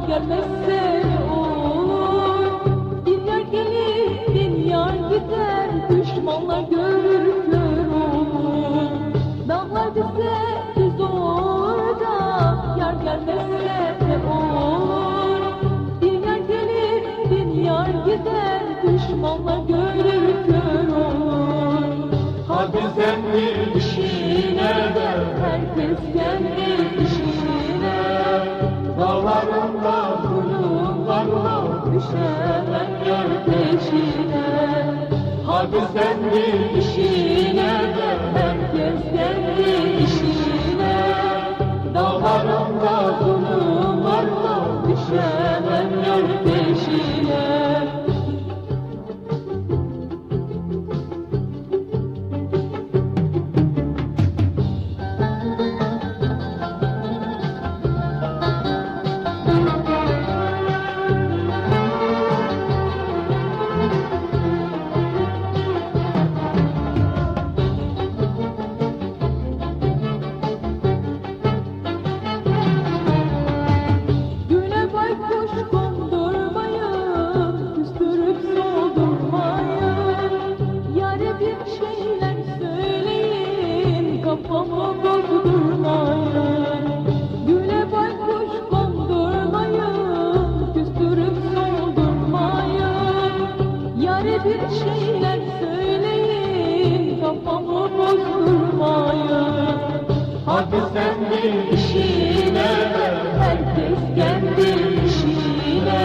gelmezse olur. Bir yar gelir, bir yar gider, düşmanlar görür kör olur. Dağlar bize düz orada, yar gelmezse olur. Bir yar gelir, bir yar gider, düşmanlar görür kör olur. Hadi sen bir işine de, Herkes kendi işine, dağlarında zulümlarla düşemem yar peşine. hadi sen bir işine de, Herkes kendi işine, dağlarında zulümlarla düşemem yar peşine. Güne baykuş kondurmayın, küstürüp soldurmayın. Yâre bir şeyler söyleyin, kafamı bozdurmayın. Güne baykuş kondurmayın, küstürüp soldurmayın. Yâre bir şeyler söyleyin, kafamı bozdurmayın. hadi sen bir işine de, Herkes kendi işine,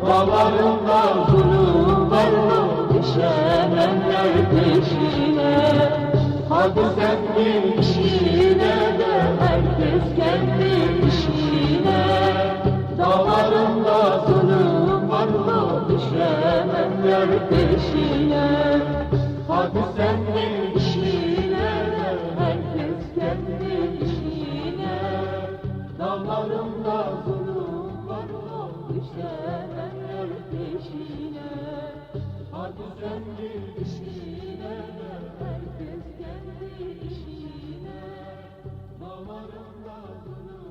dağlarında zulümlarla düşemem yar peşine. hadi sen bir işine de, Herkes kendi işine, dağlarında zulümlarla düşemem yar peşine. hadi sen bir işine de, Herkes kendi işine, dağlarında zulümlarla düşemem yar peşine. hadi sen bir işine de, Herkes kendi işine, dağlarında zulümlarla